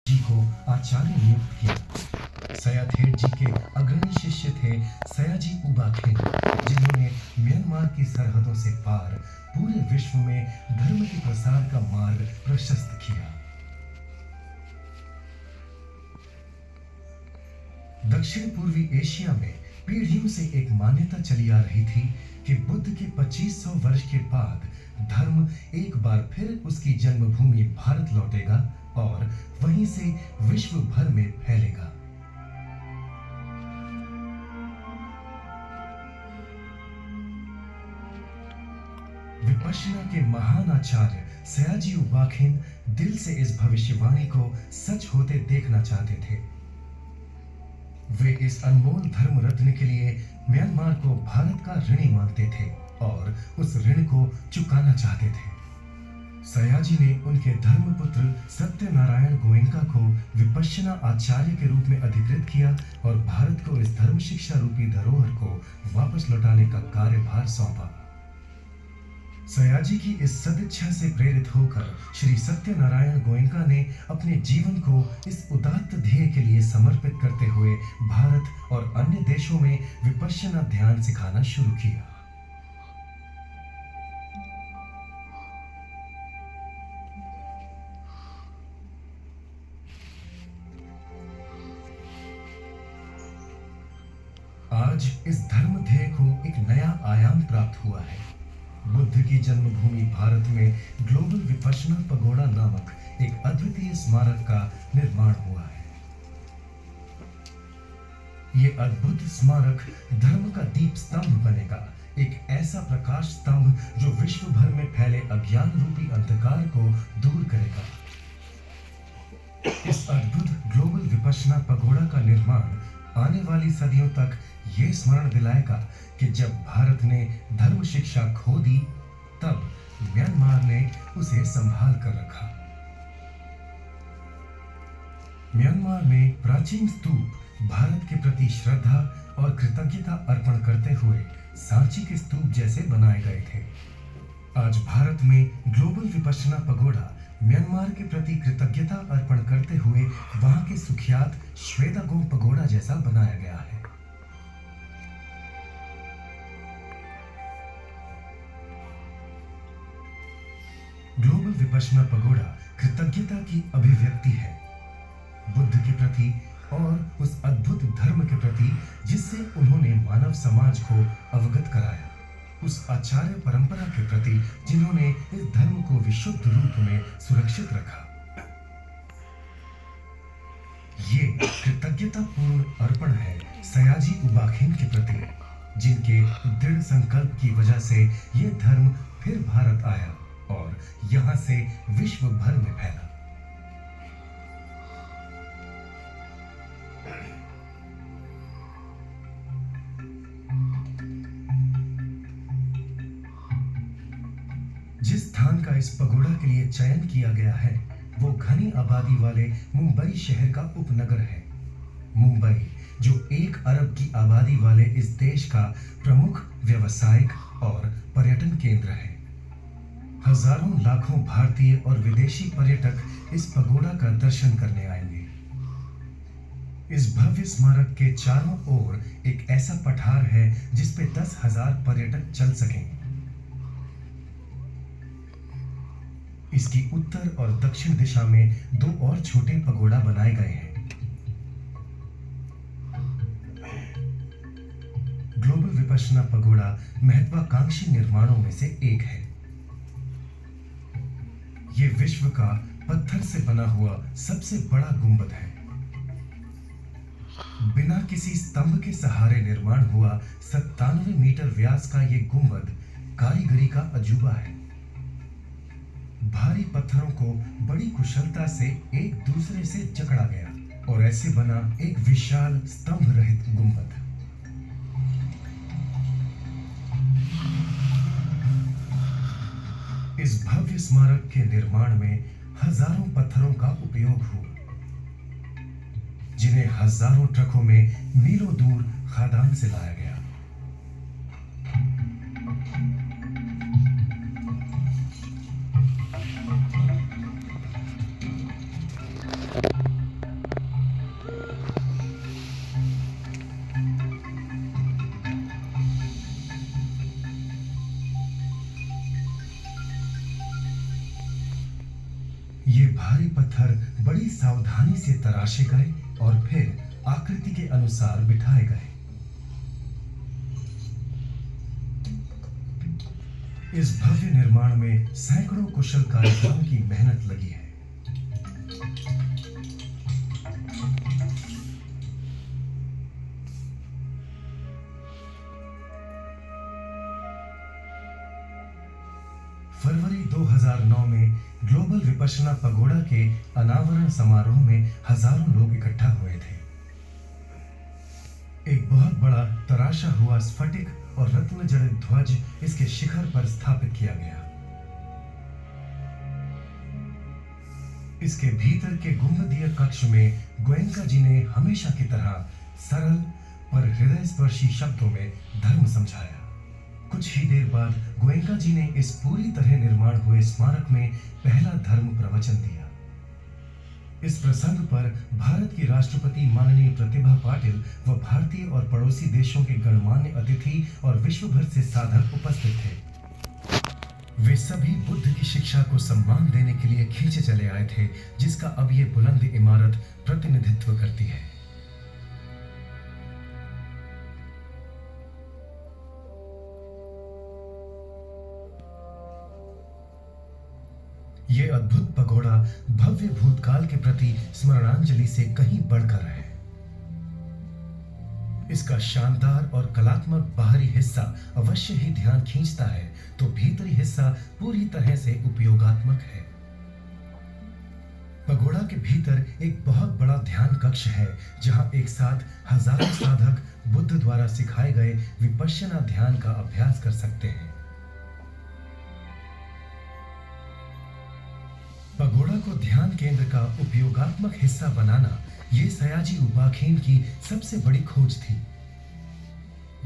जी को आचार्य नियुक्त किया। सयाथेट जी के अग्रणी शिष्य थे सयाजी उबाखेन, जिन्होंने म्यांमार की सरहदों से पार पूरे विश्व में धर्म के प्रसार का मार्ग प्रशस्त किया। दक्षिण पूर्वी एशिया में पीढ़ियों से एक मान्यता चली आ रही थी कि बुद्ध के 2500 वर्ष के बाद धर्म एक बार फिर उसकी जन्मभूमि भारत लौटेगा और वहीं से विश्व भर में फैलेगा। विपश्यना के महान आचार्य सयाजी उबाखेन दिल से इस भविष्यवाणी को सच होते देखना चाहते थे। वे इस अनमोल धर्म रत्न के लिए म्यांमार को भारत का ऋणी मानते थे और उस ऋण को चुकाना चाहते थे। सयाजी ने उनके धर्मपुत्र सत्यनारायण गोयनका को विपश्यना आचार्य के रूप में अधिकृत किया और भारत को इस धर्म शिक्षा रूपी धरोहर को वापस लौटाने का कार्यभार सौंपा। सयाजी की इस सदिच्छा से प्रेरित होकर श्री सत्यनारायण गोयनका ने अपने जीवन को इस उदात्त ध्येय के लिए समर्पित करते हुए भारत और अन्य देशों में विपश्यना ध्यान सिखाना शुरू किया। आज इस धर्म ध्येय को एक नया आयाम प्राप्त हुआ है। बुद्ध की जन्मभूमि भारत में ग्लोबल विपश्यना पगोड़ा नामक एक अद्वितीय स्मारक का निर्माण हुआ है। ये अद्भुत स्मारक धर्म का दीप स्तंभ बनेगा, एक ऐसा प्रकाश स्तंभ जो विश्व भर में फैले अज्ञान रूपी अंधकार को दूर करेगा। इस अद्भुत ग्लोबल विपश्यना पगोड़ा का निर्माण आने वाली सदियों तक ये स्मरण दिलाएगा कि जब भारत ने धर्म शिक्षा खो दी, तब म्यांमार ने उसे संभाल कर रखा। म्यांमार में प्राचीन स्तूप भारत के प्रति श्रद्धा और कृतज्ञता अर्पण करते हुए सांची के स्तूप जैसे बनाए गए थे। आज भारत में ग्लोबल विपश्यना पगोड़ा म्यांमार के प्रति कृतज्ञता अर्पण करते हुए वहां के सुख्यात श्वेतागोम पगोड़ा जैसा बनाया गया है। ग्लोबल विपश्यना पगोड़ा कृतज्ञता की अभिव्यक्ति है, बुद्ध के प्रति और उस अद्भुत धर्म के प्रति जिससे उन्होंने मानव समाज को अवगत कराया, उस आचार्य परंपरा के प्रति जिन्होंने इस धर्म को विशुद्ध रूप में सुरक्षित रखा। ये कृतज्ञतापूर्ण अर्पण है सयाजी उबाखेन के प्रति, जिनके दृढ़ संकल्प की वजह से ये धर्म फिर भारत आया और यहां से विश्व भर में फैला। जिस स्थान का इस पगोड़ा के लिए चयन किया गया है वो घनी आबादी वाले मुंबई शहर का उपनगर है। मुंबई जो 1 अरब की आबादी वाले इस देश का प्रमुख व्यावसायिक और पर्यटन केंद्र है। हजारों लाखों भारतीय और विदेशी पर्यटक इस पगोड़ा का दर्शन करने आएंगे। इस भव्य स्मारक के चारों ओर एक ऐसा पठार है जिस पे 10,000 पर्यटक चल सकें। इसकी उत्तर और दक्षिण दिशा में 2 और छोटे पगोड़ा बनाए गए हैं। ग्लोबल विपश्यना पगोड़ा महत्वाकांक्षी निर्माणों में से एक है। यह विश्व का पत्थर से बना हुआ सबसे बड़ा गुंबद है। बिना किसी स्तंभ के सहारे निर्माण हुआ 97 मीटर व्यास का यह गुंबद कारीगरी का अजूबा है। भारी पत्थरों को बड़ी कुशलता से एक दूसरे से जकड़ा गया और ऐसे बना एक विशाल स्तंभ रहित गुंबद। इस भव्य स्मारक के निर्माण में हजारों पत्थरों का उपयोग हुआ, जिन्हें हजारों ट्रकों में मीलों दूर खादान से लाया गया। बड़ी सावधानी से तराशे गए और फिर आकृति के अनुसार बिठाए गए। इस भव्य निर्माण में सैकड़ों कुशल कारीगरों की मेहनत लगी है। फरवरी 2009 में ग्लोबल विपश्यना पगोड़ा के अनावरण समारोह में हजारों लोग इकट्ठा हुए थे। एक बहुत बड़ा तराशा हुआ स्फटिक और रत्न जड़ित ध्वज इसके शिखर पर स्थापित किया गया। इसके भीतर के गुंबदीय कक्ष में गोयनका जी ने हमेशा की तरह सरल पर हृदय स्पर्शी शब्दों में धर्म समझाया। कुछ ही देर बाद गोयनका जी ने इस पूरी तरह निर्माण हुए स्मारक में पहला धर्म प्रवचन दिया। इस प्रसंग पर भारत की राष्ट्रपति माननीय प्रतिभा पाटिल व भारतीय और पड़ोसी देशों के गणमान्य अतिथि और विश्व भर से साधक उपस्थित थे। वे सभी बुद्ध की शिक्षा को सम्मान देने के लिए खींचे चले आए थे, जिसका अब ये बुलंद इमारत प्रतिनिधित्व करती है। ये अद्भुत पगोड़ा भव्य भूतकाल के प्रति स्मरणांजलि से कहीं बढ़कर है। इसका शानदार और कलात्मक बाहरी हिस्सा अवश्य ही ध्यान खींचता है, तो भीतरी हिस्सा पूरी तरह से उपयोगात्मक है। पगोड़ा के भीतर एक बहुत बड़ा ध्यान कक्ष है, जहां एक साथ हजारों साधक बुद्ध द्वारा सिखाए गए विपश्यना ध्यान का अभ्यास कर सकते हैं। पगोड़ा को ध्यान केंद्र का उपयोगात्मक हिस्सा बनाना ये सयाजी उबाखेन की सबसे बड़ी खोज थी।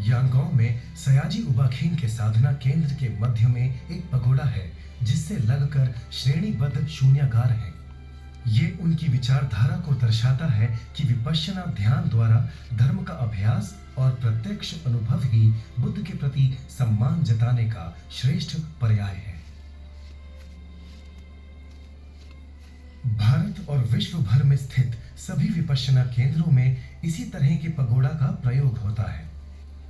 यांगों में सयाजी उबाखेन के साधना केंद्र के मध्य में एक पगोड़ा है, जिससे लगकर श्रेणीबद्ध शून्यागार है। ये उनकी विचारधारा को दर्शाता है कि विपश्यना ध्यान द्वारा धर्म का अभ्यास और प्रत्यक्ष अनुभव ही बुद्ध के प्रति सम्मान जताने का श्रेष्ठ पर्याय है। भारत और विश्व भर में स्थित सभी विपश्यना केंद्रों में इसी तरह के पगोड़ा का प्रयोग होता है,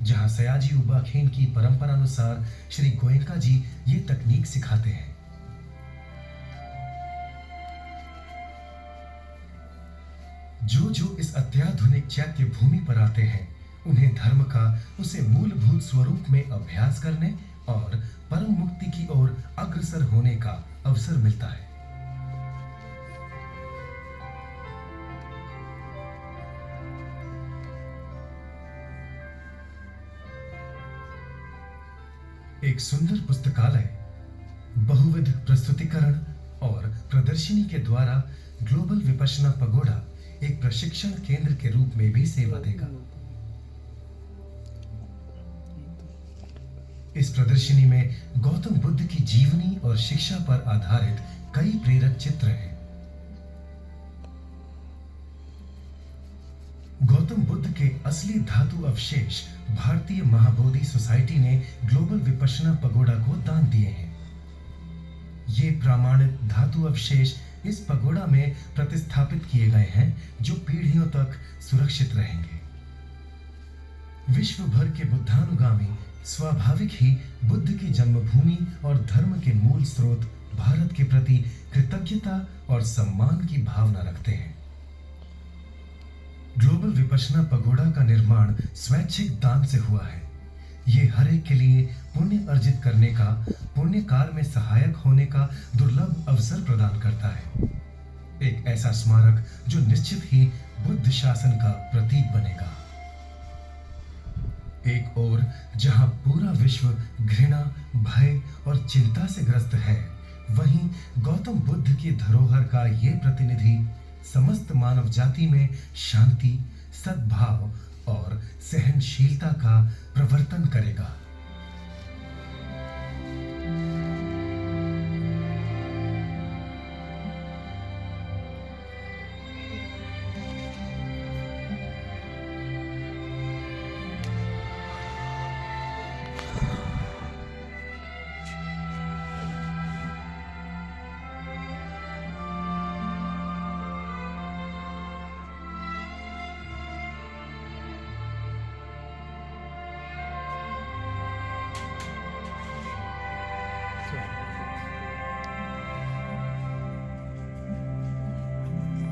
जहां सयाजी उबाखेन की परंपरा अनुसार श्री गोयनका जी ये तकनीक सिखाते हैं। जो इस अत्याधुनिक चैत्य भूमि पर आते हैं, उन्हें धर्म का उसे मूलभूत स्वरूप में अभ्यास करने और परम मुक्ति की ओर अग्रसर होने का अवसर मिलता है। एक सुंदर पुस्तकालय, बहुविध प्रस्तुतिकरण और प्रदर्शनी के द्वारा ग्लोबल विपश्यना पगोड़ा एक प्रशिक्षण केंद्र के रूप में भी सेवा देगा। इस प्रदर्शनी में गौतम बुद्ध की जीवनी और शिक्षा पर आधारित कई प्रेरक चित्र हैं। गौतम बुद्ध के असली धातु अवशेष भारतीय महाबोधि सोसाइटी ने ग्लोबल विपश्यना पगोड़ा को दान दिए हैं। ये प्रामाणिक धातु अवशेष इस पगोड़ा में प्रतिस्थापित किए गए हैं, जो पीढ़ियों तक सुरक्षित रहेंगे। विश्व भर के बुद्धानुगामी स्वाभाविक ही बुद्ध की जन्मभूमि और धर्म के मूल स्रोत भारत के प्रति कृतज्ञता और सम्मान की भावना रखते हैं। ग्लोबल विपश्यना पगोड़ा का निर्माण स्वैच्छिक दान से हुआ है। ये हर एक के लिए पुण्य अर्जित करने का, पुण्य कार्य में सहायक होने का दुर्लभ अवसर प्रदान करता है। एक ऐसा स्मारक जो निश्चित ही बुद्ध शासन का प्रतीक बनेगा। एक ओर जहां पूरा विश्व घृणा, भय और चिंता से ग्रस्त है, वहीं गौतम बुद्ध की धरोहर का ये प्रतिनिधि समस्त मानव जाति में शांति, सद्भाव और सहनशीलता का प्रवर्तन करेगा।